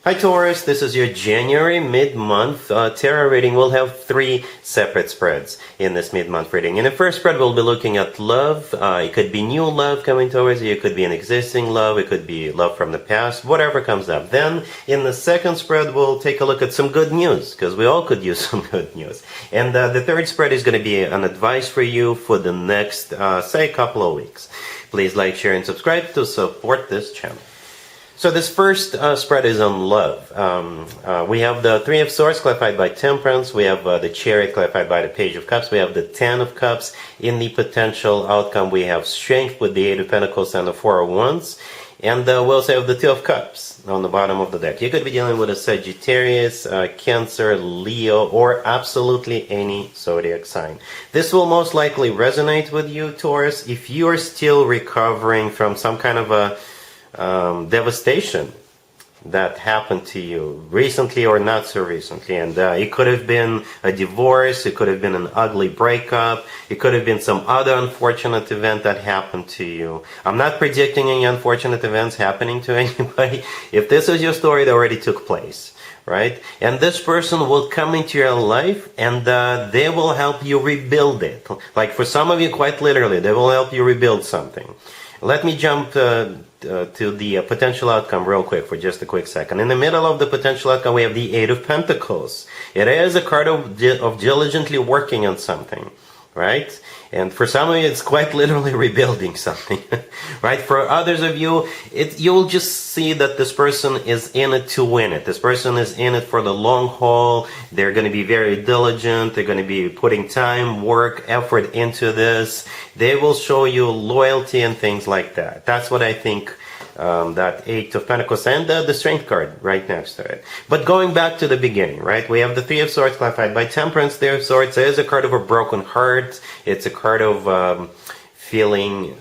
Hi Taurus, this is your January mid-month tarot reading. We'll have 3 separate spreads in this mid-month reading. In the first spread, we'll be looking at love. It could be new love coming towards you. It could be an existing love. It could be love from the past, whatever comes up. Then, in the second spread, we'll take a look at some good news, because we all could use some good news. And the third spread is going to be an advice for you for the next, say, couple of weeks. Please like, share, and subscribe to support this channel. So this first spread is on love. We have the Three of Swords clarified by Temperance. We have the Chariot clarified by the Page of Cups. We have the Ten of Cups. In the potential outcome, we have Strength with the Eight of Pentacles and the Four of Wands. And we also have the Two of Cups on the bottom of the deck. You could be dealing with a Sagittarius, Cancer, Leo, or absolutely any zodiac sign. This will most likely resonate with you, Taurus, if you are still recovering from some kind of a devastation that happened to you recently or not so recently. And it could have been a divorce, it could have been an ugly breakup, it could have been some other unfortunate event that happened to you. I'm not predicting any unfortunate events happening to anybody. If this is your story, it already took place, right? And this person will come into your life and they will help you rebuild it. Like for some of you, quite literally, they will help you rebuild something. Let me jump to the potential outcome real quick for just a quick second. In the middle of the potential outcome, we have the Eight of Pentacles. It is a card of diligently working on something, right? And for some of you, it's quite literally rebuilding something, right? For others of you, you'll just see that this person is in it to win it. This person is in it for the long haul. They're going to be very diligent. They're going to be putting time, work, effort into this. They will show you loyalty and things like that. That's what I think. That Eight of Pentacles and the Strength card right next to it. But going back to the beginning, right? We have the Three of Swords clarified by Temperance. Three of Swords is a card of a broken heart. It's a card of feeling,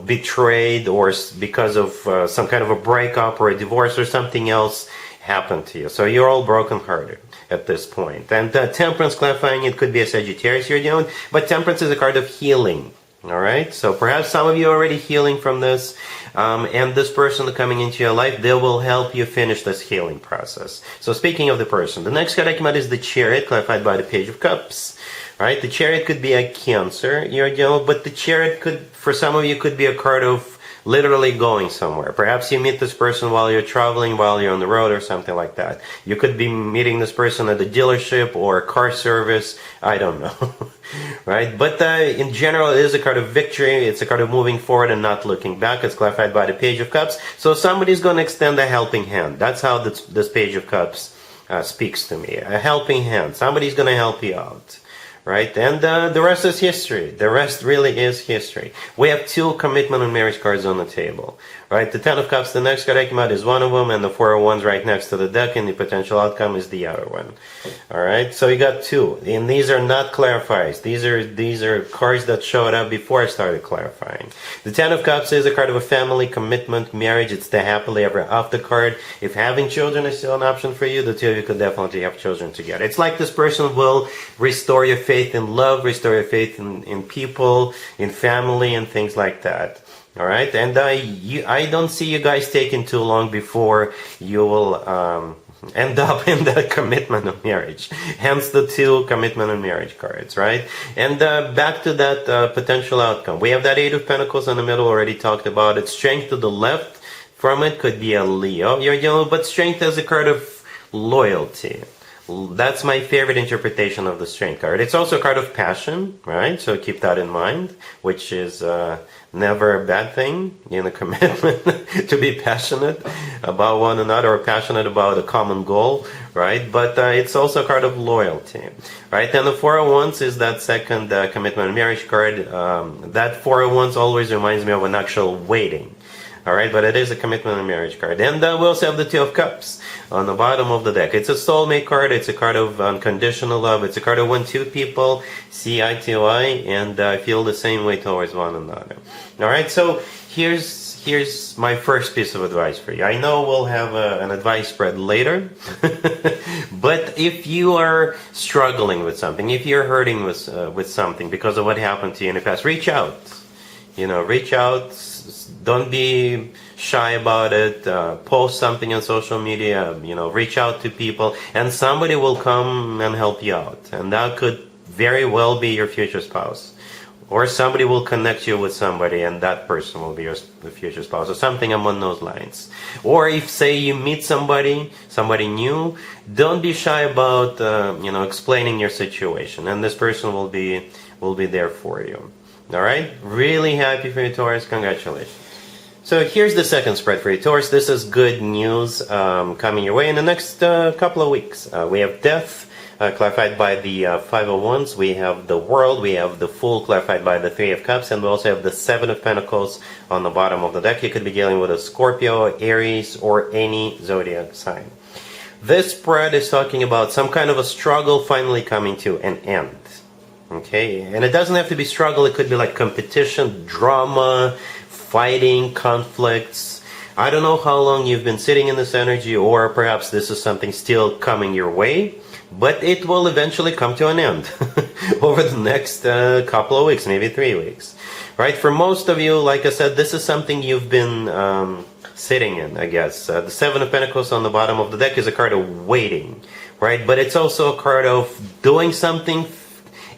betrayed, or because of some kind of a breakup or a divorce or something else happened to you. So you're all broken-hearted at this point. And Temperance clarifying, it could be a Sagittarius you're dealing with, but Temperance is a card of healing. All right, so perhaps some of you are already healing from this, and this person coming into your life, they will help you finish this healing process. So speaking of the person, the next card I came out is the Chariot, clarified by the Page of Cups. Right, the Chariot could be a Cancer you're dealing with, but the Chariot could, for some of you, could be a card of literally going somewhere. Perhaps you meet this person while you're traveling, while you're on the road, or something like that. You could be meeting this person at a dealership or car service. I don't know. Right? But in general, it is a card of victory. It's a card of moving forward and not looking back. It's clarified by the Page of Cups. So somebody's going to extend a helping hand. That's how this Page of Cups speaks to me. A helping hand. Somebody's going to help you out. Right? And the rest is history. The rest really is history. We have 2 commitment and marriage cards on the table. Right? The Ten of Cups, the next card I came out is one of them, and the Four of Wands right next to the deck, and the potential outcome is the other one. Alright? So you got 2. And these are not clarifiers. These are cards that showed up before I started clarifying. The Ten of Cups is a card of a family, commitment, marriage. It's the happily ever after card. If having children is still an option for you, the two of you could definitely have children together. It's like this person will restore your faith in love, restore your faith in people, in family, and things like that. All right, and I don't see you guys taking too long before you will end up in the commitment of marriage. Hence the 2 commitment and marriage cards, right? And back to that potential outcome. We have that Eight of Pentacles in the middle, already talked about it. Strength to the left from it could be a Leo. But Strength is a card of loyalty. That's my favorite interpretation of the Strength card. It's also a card of passion, right? So keep that in mind, which is never a bad thing in a commitment to be passionate about one another or passionate about a common goal, right? But it's also a card of loyalty, right? And the Four of Wands is that second commitment and marriage card. That Four of Wands always reminds me of an actual waiting. Alright, but it is a commitment and marriage card. And we also have the Two of Cups on the bottom of the deck. It's a soulmate card. It's a card of unconditional love. It's a card of when 2 people see eye to eye and feel the same way towards one another. Alright, so here's my first piece of advice for you. I know we'll have an advice spread later, but if you are struggling with something, if you're hurting with something because of what happened to you in the past, reach out. Reach out. Don't be shy about it. Post something on social media, reach out to people, and somebody will come and help you out. And that could very well be your future spouse. Or somebody will connect you with somebody, and that person will be your future spouse, or something along those lines. Or if, say, you meet somebody new, don't be shy about, explaining your situation, and this person will be there for you. All right? Really happy for you, Taurus. Congratulations. So here's the second spread for you, Taurus. This is good news coming your way in the next couple of weeks. We have death. Clarified by the Five of Wands. We have the World, we have the Fool clarified by the Three of Cups, and we also have the Seven of Pentacles on the bottom of the deck. You could be dealing with a Scorpio, Aries, or any zodiac sign. This spread is talking about some kind of a struggle finally coming to an end. Okay, and it doesn't have to be struggle, it could be like competition, drama, fighting, conflicts. I don't know how long you've been sitting in this energy, or perhaps this is something still coming your way. But it will eventually come to an end over the next couple of weeks, maybe 3 weeks. Right? For most of you, like I said, this is something you've been sitting in, I guess. The Seven of Pentacles on the bottom of the deck is a card of waiting. Right? But it's also a card of doing something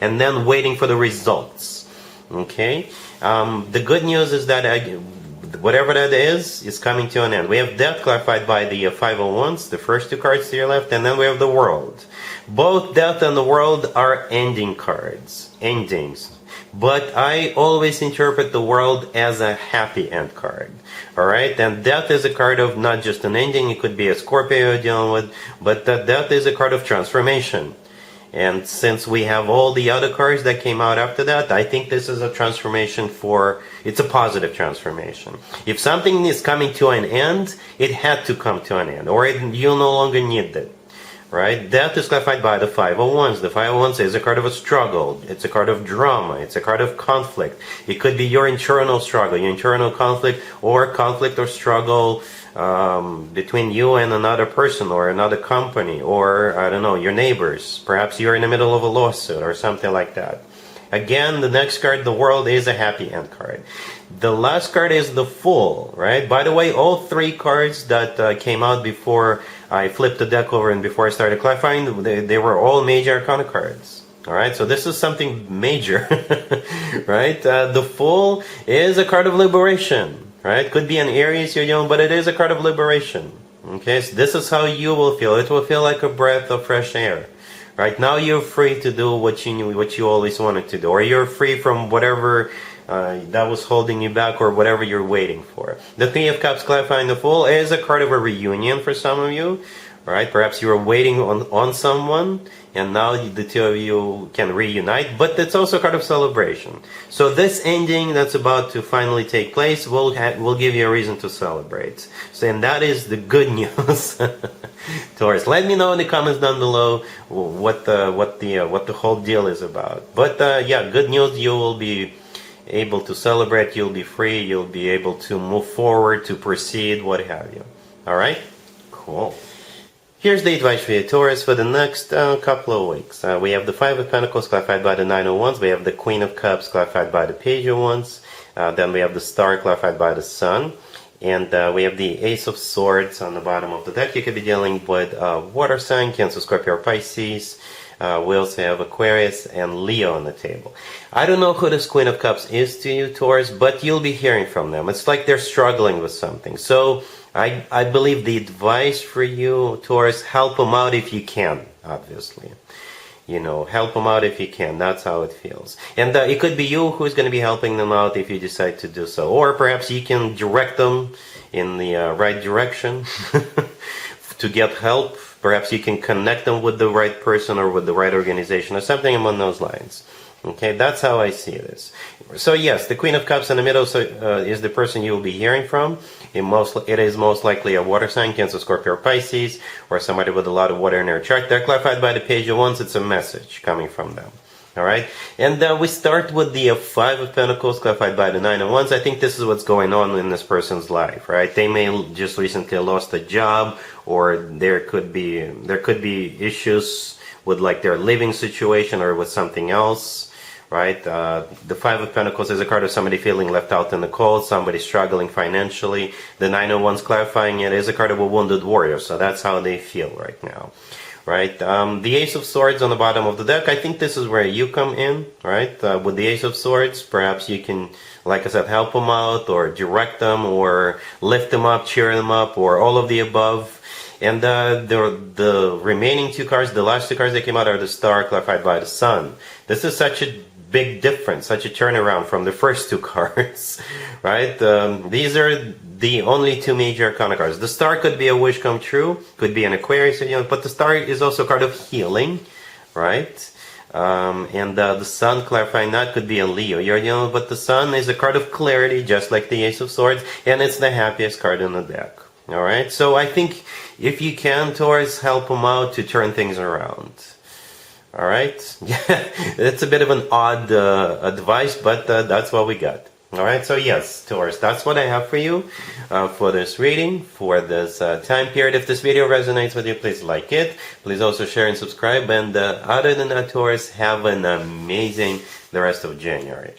and then waiting for the results. Okay? The good news is that whatever that is coming to an end. We have death clarified by the Five of Wands, the first two cards to your left, and then we have the World. Both death and the World are ending cards, endings. But I always interpret the World as a happy end card. Alright, and death is a card of not just an ending, it could be a Scorpio you're dealing with, but death is a card of transformation. And since we have all the other cards that came out after that, I think this is a transformation it's a positive transformation. If something is coming to an end, it had to come to an end, or you no longer need it. Right? Death is clarified by the Five of Wands. The Five of Wands is a card of a struggle. It's a card of drama. It's a card of conflict. It could be your internal struggle, your internal conflict or struggle between you and another person or another company or, I don't know, your neighbors. Perhaps you're in the middle of a lawsuit or something like that. Again, the next card, the World, is a happy end card. The last card is the Fool, right? By the way, all three cards that came out before I flipped the deck over and before I started clarifying, they were all major arcana cards. All right, so this is something major, right? The Fool is a card of liberation, right? Could be an Aries you're dealing, but it is a card of liberation. Okay, so this is how you will feel. It will feel like a breath of fresh air. Right now, you're free to do what you always wanted to do, or you're free from whatever that was holding you back, or whatever you're waiting for. The Three of Cups clarifying the Fool is a card of a reunion for some of you. Right? Perhaps you were waiting on someone, and now the two of you can reunite. But it's also a card of celebration. So this ending that's about to finally take place will give you a reason to celebrate. So, and that is the good news. Taurus, let me know in the comments down below what the whole deal is about. But yeah, good news. You will be able to celebrate. You'll be free. You'll be able to move forward, to proceed, what have you. All right, cool. Here's the advice for you, Taurus, for the next couple of weeks. We have the Five of Pentacles clarified by the Nine of Wands. We have the Queen of Cups clarified by the Page of Wands. Then we have the Star clarified by the Sun. And we have the Ace of Swords on the bottom of the deck. You could be dealing with water sign, Cancer, Scorpio, or Pisces. We also have Aquarius and Leo on the table. I don't know who this Queen of Cups is to you, Taurus, but you'll be hearing from them. It's like they're struggling with something. So I believe the advice for you, Taurus, help them out if you can, obviously. You know, help them out if you can. That's how it feels. And it could be you who's going to be helping them out if you decide to do so. Or perhaps you can direct them in the right direction to get help. Perhaps you can connect them with the right person or with the right organization or something along those lines. Okay, that's how I see this. So yes, the Queen of Cups in the middle is the person you will be hearing from. It is most likely a water sign, Cancer, Scorpio, or Pisces, or somebody with a lot of water in their chart. They're clarified by the Page of Wands. It's a message coming from them. All right, and we start with the Five of Pentacles clarified by the Nine of Wands. I think this is what's going on in this person's life, right? They may just recently lost a job, or there could be issues with like their living situation or with something else, right? The Five of Pentacles is a card of somebody feeling left out in the cold, somebody struggling financially. The Nine of Wands, clarifying it, is a card of a wounded warrior, so that's how they feel right now, right? The Ace of Swords on the bottom of the deck, I think this is where you come in, right? With the Ace of Swords, perhaps you can, like I said, help them out, or direct them, or lift them up, cheer them up, or all of the above. And the remaining two cards, the last two cards that came out, are the Star, clarified by the Sun. This is such a big difference, such a turnaround from the first two cards, right? These are the only two major arcana cards. The Star could be a wish come true, could be an Aquarius, but the Star is also a card of healing, right? And the Sun, clarifying that, could be a Leo. But the Sun is a card of clarity, just like the Ace of Swords, and it's the happiest card in the deck. All right, so I think if you can, Taurus, help them out to turn things around. All right, yeah, it's a bit of an odd advice, but that's what we got. All right, so yes, Taurus, that's what I have for you for this reading, for this time period. If this video resonates with you, please like it. Please also share and subscribe. And other than that, Taurus, have an amazing the rest of January.